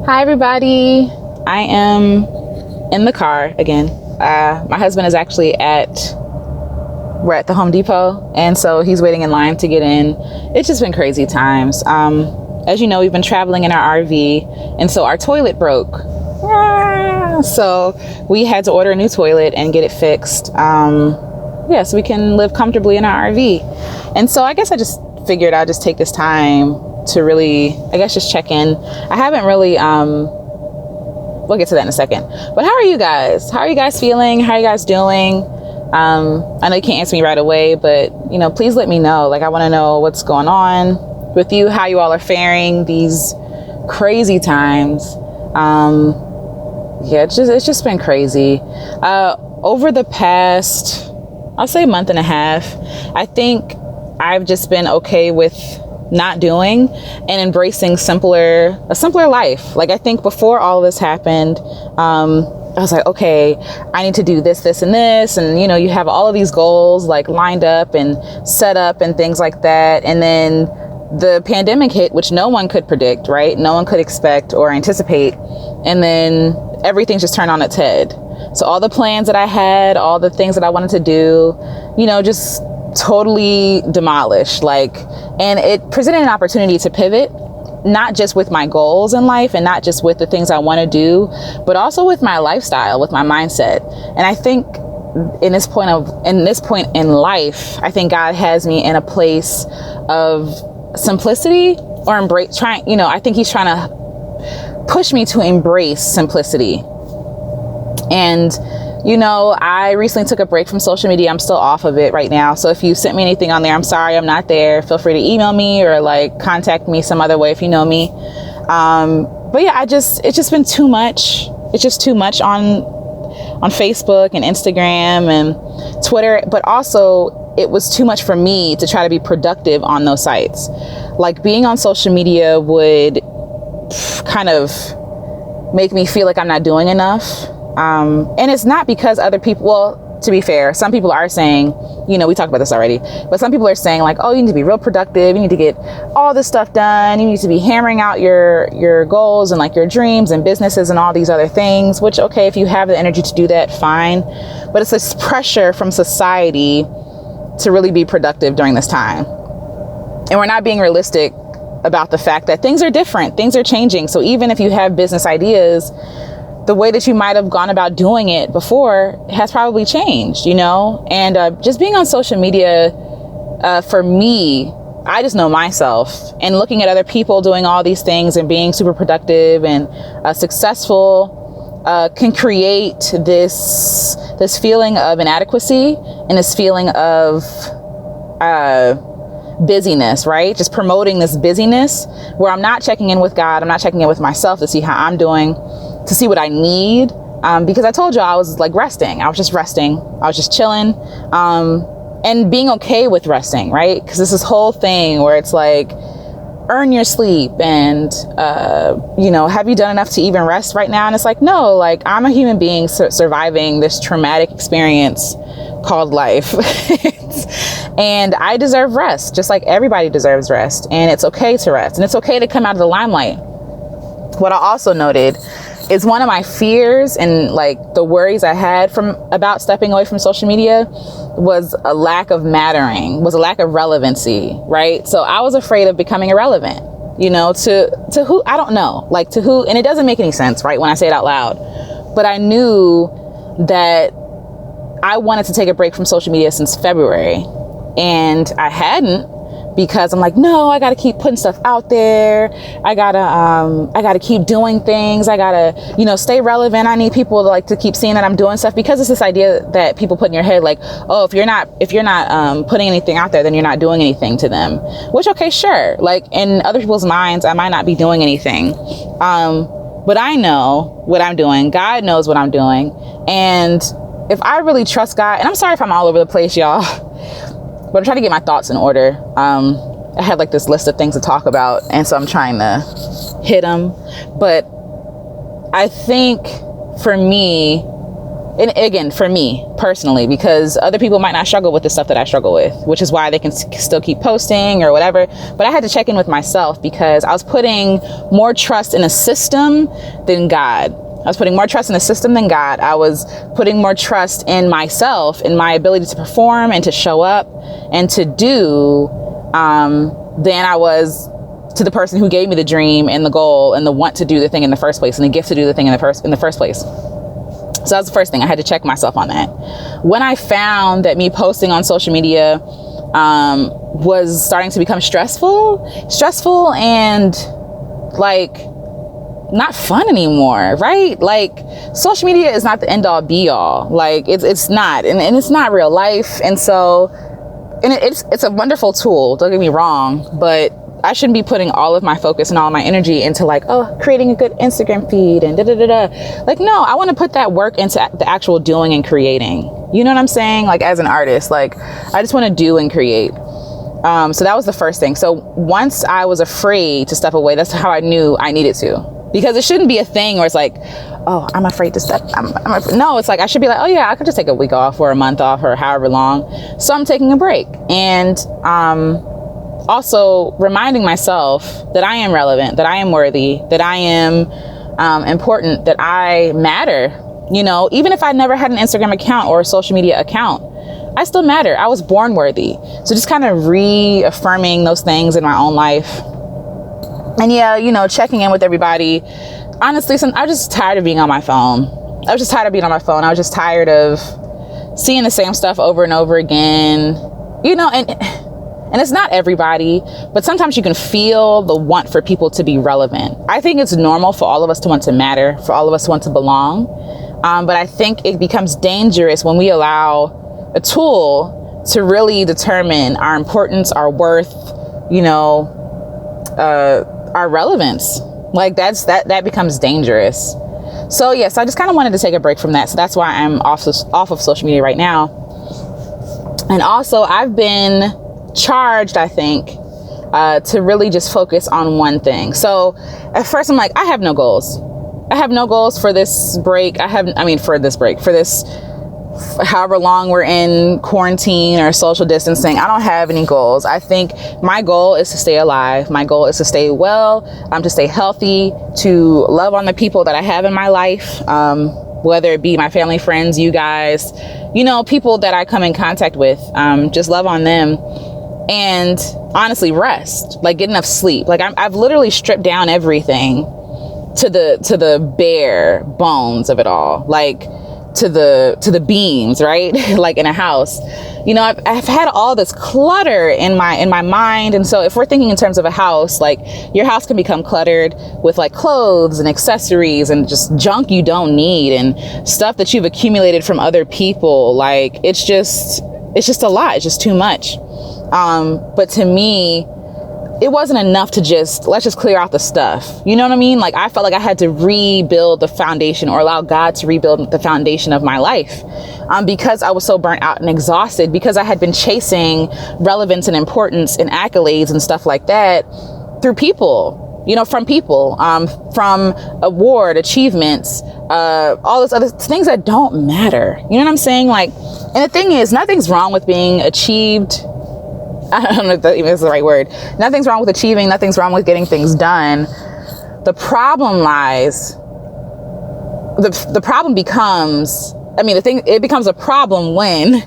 Hi, everybody. I am in the car again. My husband is actually we're at the Home Depot, and so he's waiting in line to get in. It's just been crazy times. As you know, we've been traveling in our RV, and so our toilet broke. So we had to order a new toilet and get it fixed. So we can live comfortably in our RV. And so I guess I just figured I'd just take this time to really, just check in. I haven't really, we'll get to that in a second. But how are you guys? How are you guys feeling? How are you guys doing? I know you can't answer me right away, but, please let me know. I want to know what's going on with you, how you all are faring these crazy times. It's just been crazy. Over the past, I'll say month and a half, I think I've just been okay with not doing and embracing a simpler life. I think before all this happened, I was like, okay, I need to do this, and this. And, you have all of these goals lined up and set up and things like that. And then the pandemic hit, which no one could predict, right? No one could expect or anticipate. And then everything just turned on its head. So all the plans that I had, all the things that I wanted to do, just totally demolished. And it presented an opportunity to pivot, not just with my goals in life and not just with the things I want to do, but also with my lifestyle, with my mindset. And I think in this point in life, I think God has me in a place of simplicity or embrace I think he's trying to push me to embrace simplicity. And I recently took a break from social media. I'm still off of it right now. So if you sent me anything on there, I'm sorry, I'm not there. Feel free to email me or contact me some other way if you know me. It's just been too much. It's just too much on Facebook and Instagram and Twitter, but also it was too much for me to try to be productive on those sites. Being on social media would kind of make me feel like I'm not doing enough. And it's not because other people, well, to be fair, some people are saying, we talked about this already, but some people are saying oh, you need to be real productive. You need to get all this stuff done. You need to be hammering out your goals and your dreams and businesses and all these other things, which, okay, if you have the energy to do that, fine. But it's this pressure from society to really be productive during this time. And we're not being realistic about the fact that things are different. Things are changing. So even if you have business ideas, the way that you might have gone about doing it before has probably changed, and just being on social media, for me, I just know myself, and looking at other people doing all these things and being super productive and successful can create this feeling of inadequacy and this feeling of busyness, right? Just promoting this busyness where I'm not checking in with God. I'm not checking in with myself to see how I'm doing, to see what I need. Because I told you I was resting. I was just resting. I was just chilling. And being okay with resting, right? Because it's this whole thing where it's earn your sleep and, have you done enough to even rest right now? And it's no, I'm a human being surviving this traumatic experience called life. And I deserve rest, just like everybody deserves rest. And it's okay to rest. And it's okay to come out of the limelight. What I also noted is one of my fears and the worries I had about stepping away from social media was a lack of mattering, was a lack of relevancy, right? So I was afraid of becoming irrelevant, to who, I don't know, to who, and it doesn't make any sense, right, when I say it out loud. But I knew that I wanted to take a break from social media since February, and I hadn't, because I'm no, I got to keep putting stuff out there. I gotta keep doing things. I gotta, stay relevant. I need people to keep seeing that I'm doing stuff, because it's this idea that people put in your head, oh, if you're not putting anything out there, then you're not doing anything to them, which, okay, sure. In other people's minds, I might not be doing anything. But I know what I'm doing. God knows what I'm doing. And if I really trust God, and I'm sorry if I'm all over the place, y'all, but I'm trying to get my thoughts in order. I had this list of things to talk about, and so I'm trying to hit them. But I think for me, and again, for me personally, because other people might not struggle with the stuff that I struggle with, which is why they can still keep posting or whatever. But I had to check in with myself because I was putting more trust in a system than God. I was putting more trust in the system than God. I was putting more trust in myself, in my ability to perform and to show up and to do, than I was to the person who gave me the dream and the goal and the want to do the thing in the first place and the gift to do the thing in the first place. So that's the first thing. I had to check myself on that. When I found that me posting on social media was starting to become stressful and like not fun anymore, right? Like social media is not the end all be all. Like it's not, and it's not real life. And so, and it's a wonderful tool, don't get me wrong, but I shouldn't be putting all of my focus and all of my energy into like, oh, creating a good Instagram feed and Like, no, I want to put that work into the actual doing and creating. You know what I'm saying? Like as an artist, like I just want to do and create. So that was the first thing. So once I was afraid to step away, that's how I knew I needed to. Because it shouldn't be a thing where it's like, oh, I'm afraid to step. No, it's like I should be like, oh yeah, I could just take a week off or a month off or however long. So I'm taking a break. And also reminding myself that I am relevant, that I am worthy, that I am important, that I matter. You know, even if I never had an Instagram account or a social media account, I still matter. I was born worthy. So just kind of reaffirming those things in my own life. And yeah, you know, checking in with everybody. Honestly, I was just tired of being on my phone. I was just tired of seeing the same stuff over and over again. You know, and it's not everybody, but sometimes you can feel the want for people to be relevant. I think it's normal for all of us to want to matter, for all of us to want to belong. But I think it becomes dangerous when we allow a tool to really determine our importance, our worth, you know, our relevance. Like that becomes dangerous. So yes, I just kind of wanted to take a break from that. So that's why I'm off of social media right now. And also I've been charged, I think, to really just focus on one thing. So at first I'm like, I have no goals. I have no goals for this break. For this however long we're in quarantine or social distancing. I don't have any goals. I think my goal is to stay alive. My goal is to stay well, to stay healthy, to love on the people that I have in my life, whether it be my family, friends, you guys, you know, people that I come in contact with, just love on them. And honestly, rest, like get enough sleep. Like I've literally stripped down everything to the bare bones of it all, like to the beams, right? Like in a house, you know, I've had all this clutter in my mind. And so if we're thinking in terms of a house, like your house can become cluttered with like clothes and accessories and just junk you don't need and stuff that you've accumulated from other people. Like it's just a lot. It's just too much. But to me, it wasn't enough to let's just clear out the stuff. You know what I mean? Like I felt like I had to rebuild the foundation or allow God to rebuild the foundation of my life. Because I was so burnt out and exhausted, because I had been chasing relevance and importance and accolades and stuff like that through people, you know, from people, from award achievements, all those other things that don't matter. You know what I'm saying? Like, and the thing is, nothing's wrong with being achieved. I don't know if that even is the right word. Nothing's wrong with achieving. Nothing's wrong with getting things done. The problem lies, the problem becomes, it becomes a problem when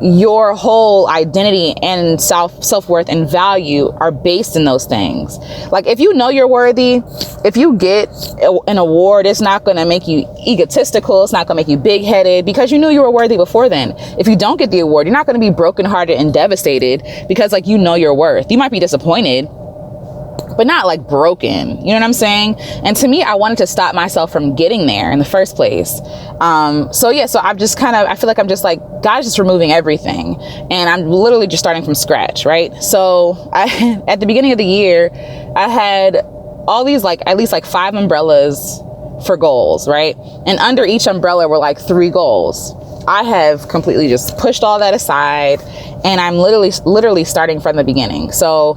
your whole identity and self-worth and value are based in those things. Like if you know you're worthy, if you get an award, it's not going to make you egotistical. It's not going to make you big-headed because you knew you were worthy before then. If you don't get the award, you're not going to be brokenhearted and devastated because like you know your worth. You might be disappointed, but not like broken. You know what I'm saying? And to me, I wanted to stop myself from getting there in the first place. So I've just I feel like I'm just like, God's just removing everything. And I'm literally just starting from scratch, right? So at the beginning of the year, I had all these at least 5 umbrellas for goals, right? And under each umbrella were 3 goals. I have completely just pushed all that aside and I'm literally starting from the beginning. So,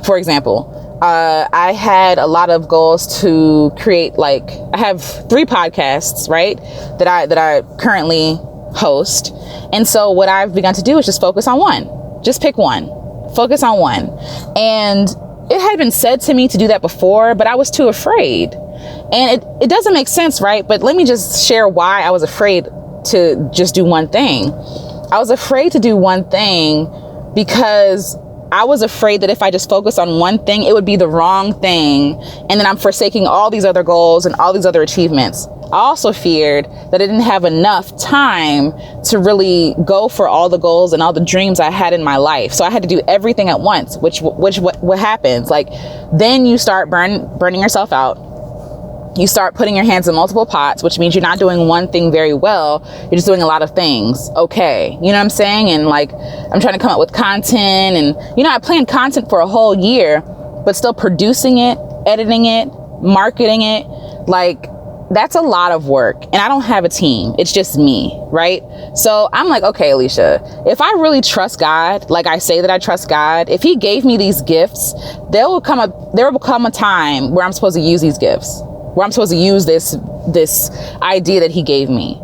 for example, I had a lot of goals to create, like, I have 3 podcasts, right, that I currently host. And so what I've begun to do is just focus on one. Just pick one. Focus on one. And it had been said to me to do that before, but I was too afraid. And it doesn't make sense, right? But let me just share why I was afraid to just do one thing. I was afraid to do one thing because I was afraid that if I just focused on one thing, it would be the wrong thing. And then I'm forsaking all these other goals and all these other achievements. I also feared that I didn't have enough time to really go for all the goals and all the dreams I had in my life. So I had to do everything at once, what happens? Like, then you start burning yourself out. You start putting your hands in multiple pots, which means you're not doing one thing very well. You're just doing a lot of things. Okay. You know what I'm saying? And like, I'm trying to come up with content, and, I planned content for a whole year, but still producing it, editing it, marketing it. Like, that's a lot of work, and I don't have a team. It's just me, right? So I'm like, okay, Alicia, if I really trust God, like I say that I trust God, if he gave me these gifts, there will come a time where I'm supposed to use these gifts, where I'm supposed to use this idea that he gave me.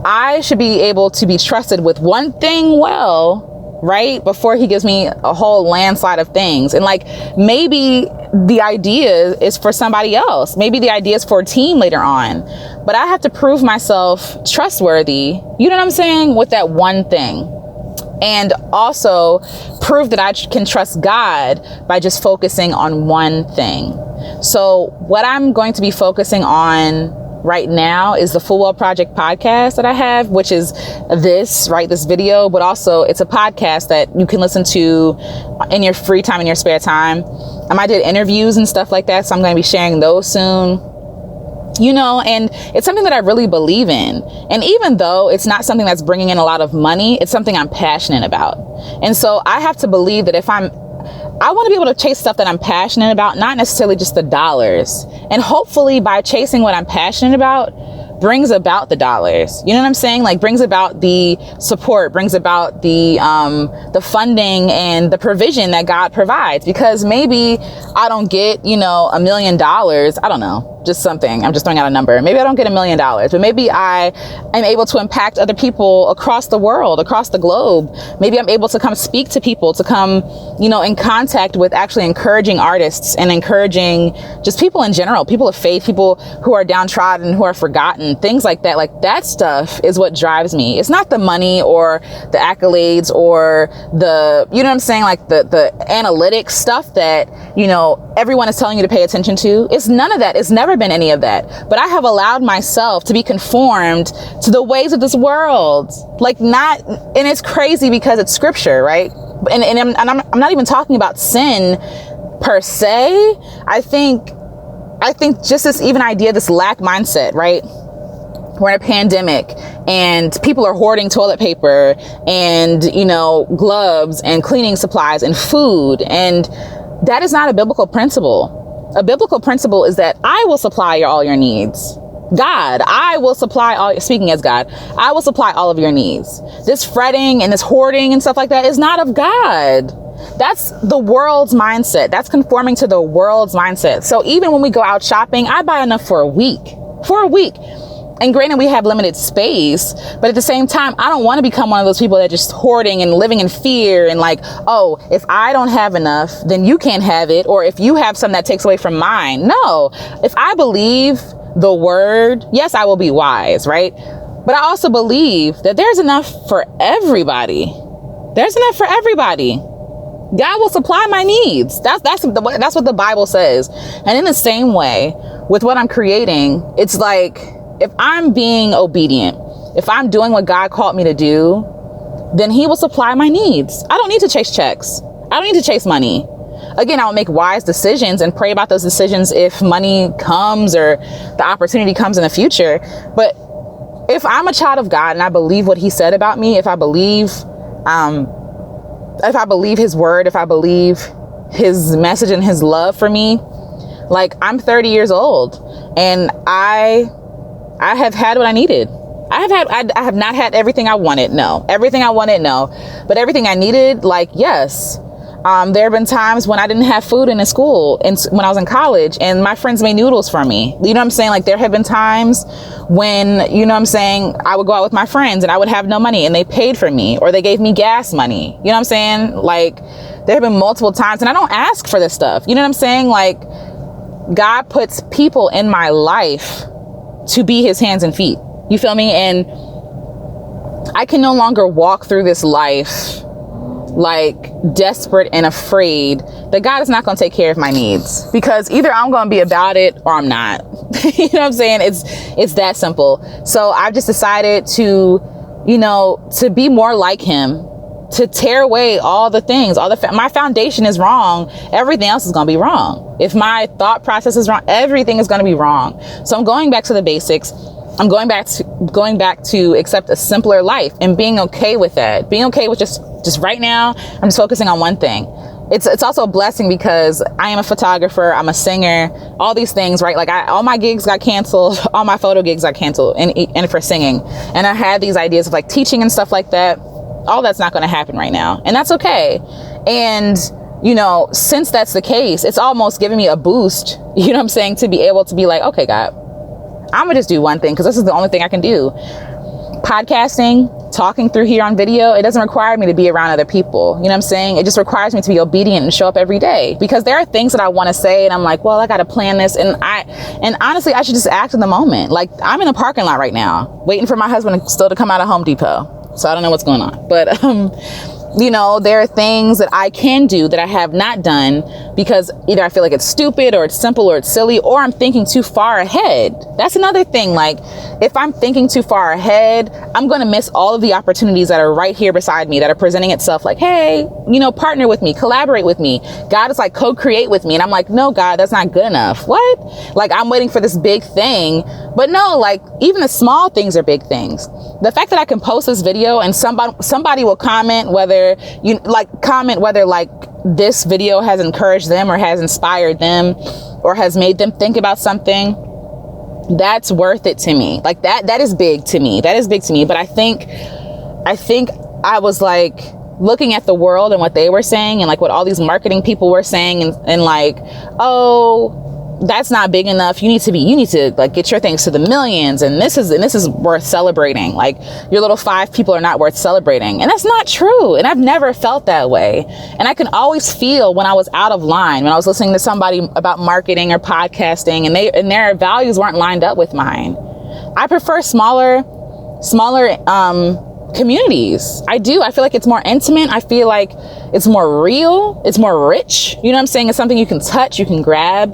I should be able to be trusted with one thing well, right? Before he gives me a whole landslide of things. And like, maybe the idea is for somebody else. Maybe the idea is for a team later on. But I have to prove myself trustworthy, you know what I'm saying, with that one thing. And also prove that I can trust God by just focusing on one thing. So what I'm going to be focusing on right now is the Full Well Project podcast that I have, which is this video, but also it's a podcast that you can listen to in your free time, in your spare time. I did interviews and stuff like that, so I'm going to be sharing those soon. And it's something that I really believe in. And even though it's not something that's bringing in a lot of money, it's something I'm passionate about. And so I have to believe that I want to be able to chase stuff that I'm passionate about, not necessarily just the dollars. And hopefully by chasing what I'm passionate about, brings about the dollars. You know what I'm saying? Like, brings about the support, brings about the funding and the provision that God provides. Because maybe I don't get, $1 million. I don't know. Just something. I'm just throwing out a number. Maybe I don't get $1 million, but maybe I am able to impact other people across the world, across the globe. Maybe I'm able to come speak to people, to come, in contact with actually encouraging artists and encouraging just people in general, people of faith, people who are downtrodden, who are forgotten, things like that. Like, that stuff is what drives me. It's not the money or the accolades or the, you know what I'm saying? Like the analytics stuff that, everyone is telling you to pay attention to. It's none of that. It's never been any of that. But I have allowed myself to be conformed to the ways of this world. And it's crazy because it's scripture, right? And I'm not even talking about sin per se. I think just this even idea, this lack mindset, right? We're in a pandemic and people are hoarding toilet paper and, gloves and cleaning supplies and food. And that is not a biblical principle. A biblical principle is that I will supply all your needs. God, I will supply speaking as God, I will supply all of your needs. This fretting and this hoarding and stuff like that is not of God. That's the world's mindset. That's conforming to the world's mindset. So even when we go out shopping, I buy enough for a week. And granted, we have limited space, but at the same time, I don't want to become one of those people that just hoarding and living in fear and like, oh, if I don't have enough, then you can't have it. Or if you have something that takes away from mine. No, if I believe the word, yes, I will be wise, right? But I also believe that there's enough for everybody. There's enough for everybody. God will supply my needs. That's what the Bible says. And in the same way, with what I'm creating, it's like, if I'm being obedient, if I'm doing what God called me to do, then he will supply my needs. I don't need to chase checks. I don't need to chase money. Again, I'll make wise decisions and pray about those decisions if money comes or the opportunity comes in the future. But if I'm a child of God and I believe what he said about me, if I believe his word, if I believe his message and his love for me, like, I'm 30 years old and I have had what I needed. I have not had everything I wanted. No. Everything I wanted. No. But everything I needed, like, yes. There have been times when I didn't have food in school and when I was in college and my friends made noodles for me. You know what I'm saying? Like there have been times when, you know what I'm saying, I would go out with my friends and I would have no money and they paid for me or they gave me gas money. You know what I'm saying? Like there have been multiple times and I don't ask for this stuff. You know what I'm saying? Like God puts people in my life to be his hands and feet. You feel me? And I can no longer walk through this life like desperate and afraid that God is not going to take care of my needs, because either I'm going to be about it or I'm not. You know what I'm saying? It's that simple. So I've just decided to, you know, to be more like him, to tear away all the things, my foundation is wrong. Everything else is going to be wrong. If my thought process is wrong, everything is going to be wrong. So I'm going back to the basics. I'm going back to accept a simpler life and being okay with that. Being okay with just right now, I'm just focusing on one thing. It's also a blessing because I am a photographer, I'm a singer, all these things, right? Like all my gigs got canceled, all my photo gigs got canceled and for singing. And I had these ideas of like teaching and stuff like that. All that's not going to happen right now. And that's okay. And, you know, since that's the case, it's almost giving me a boost, you know what I'm saying, to be able to be like, okay, God, I'm gonna just do one thing because this is the only thing I can do. Podcasting, talking through here on video, it doesn't require me to be around other people. You know what I'm saying? It just requires me to be obedient and show up every day, because there are things that I want to say and I'm like, well, I got to plan this. And honestly, I should just act in the moment. Like I'm in a parking lot right now, waiting for my husband still to come out of Home Depot. So I don't know what's going on, but, you know, there are things that I can do that I have not done because either I feel like it's stupid or it's simple or it's silly or I'm thinking too far ahead. That's another thing. Like if I'm thinking too far ahead, I'm going to miss all of the opportunities that are right here beside me that are presenting itself like, hey, you know, partner with me, collaborate with me. God is like co-create with me. And I'm like, no, God, that's not good enough. What? Like I'm waiting for this big thing, but no, like even the small things are big things. The fact that I can post this video and somebody will comment whether this video has encouraged them or has inspired them or has made them think about something, that's worth it to me. Like that is big to me. That is big to me. But I think I was like looking at the world and what they were saying and like what all these marketing people were saying and like, oh, that's not big enough. You need to like get your things to the millions. And this is worth celebrating. Like your little 5 people are not worth celebrating. And that's not true. And I've never felt that way. And I can always feel when I was out of line, when I was listening to somebody about marketing or podcasting and their values weren't lined up with mine. I prefer smaller communities. I do. I feel like it's more intimate. I feel like it's more real. It's more rich. You know what I'm saying? It's something you can touch, you can grab.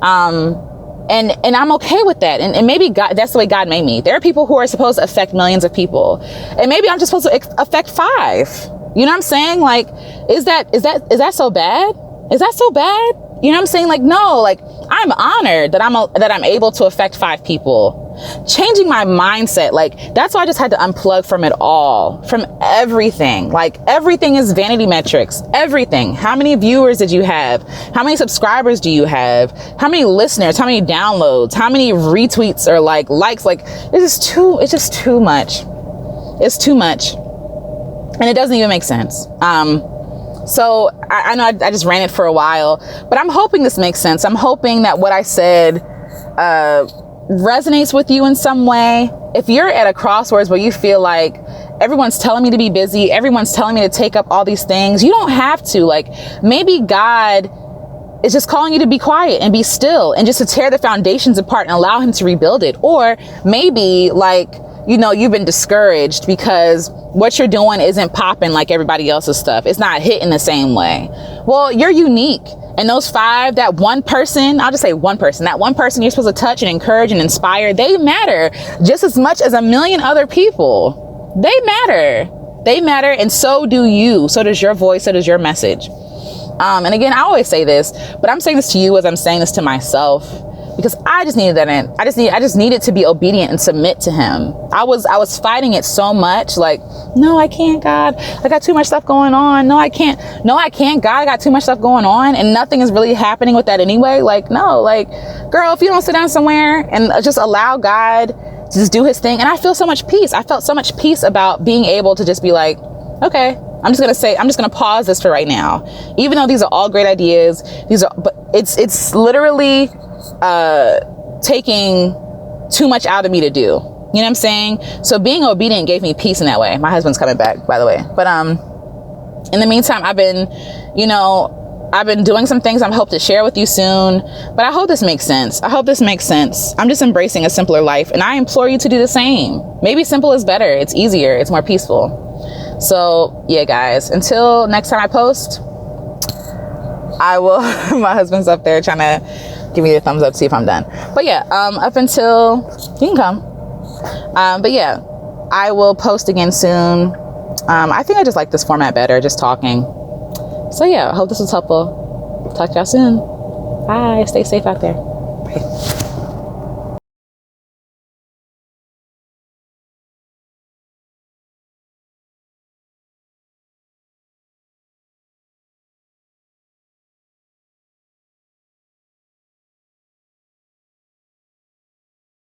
And I'm okay with that. And maybe God, that's the way God made me. There are people who are supposed to affect millions of people. And maybe I'm just supposed to affect 5. You know what I'm saying? Like, is that so bad? Is that so bad? You know what I'm saying? Like, no, like I'm honored that I'm able to affect 5 people. Changing my mindset, like that's why I just had to unplug from it all, from everything. Like everything is vanity metrics, everything. How many viewers did you have? How many subscribers do you have? How many listeners? How many downloads? How many retweets or like likes? Like it's just too much. It's too much. And it doesn't even make sense. So I know I just ran it for a while, but I'm hoping this makes sense. I'm hoping that what I said, resonates with you in some way. If you're at a crossroads where you feel like everyone's telling me to be busy, everyone's telling me to take up all these things, you don't have to. Like maybe God is just calling you to be quiet and be still and just to tear the foundations apart and allow him to rebuild it. Or maybe like, you know, you've been discouraged because what you're doing isn't popping like everybody else's stuff. It's not hitting the same way. Well, you're unique. And those 5, that one person, I'll just say one person, that one person you're supposed to touch and encourage and inspire, they matter just as much as a million other people. They matter. They matter. And so do you. So does your voice. So does your message. And again, I always say this, but I'm saying this to you as I'm saying this to myself, because I just needed that. I just needed to be obedient and submit to him. I was fighting it so much. Like, no, I can't, God. I got too much stuff going on. No, I can't. No, I can't, God. I got too much stuff going on. And nothing is really happening with that anyway. Like, no, like, girl, if you don't sit down somewhere and just allow God to just do his thing. And I feel so much peace. I felt so much peace about being able to just be like, okay, I'm just gonna pause this for right now. Even though these are all great ideas, but it's literally taking too much out of me to do. You know what I'm saying? So being obedient gave me peace in that way. My husband's coming back, by the way. But in the meantime, I've been doing some things I hope to share with you soon. But I hope this makes sense. I'm just embracing a simpler life, and I implore you to do the same. Maybe simple is better. It's easier. It's more peaceful. So yeah, guys, until next time I post, I will, my husband's up there trying to give me the thumbs up to see if I'm done. But yeah, up until, you can come. But yeah, I will post again soon. I think I just like this format better, just talking. So yeah, I hope this was helpful. Talk to y'all soon. Bye. Stay safe out there. Bye.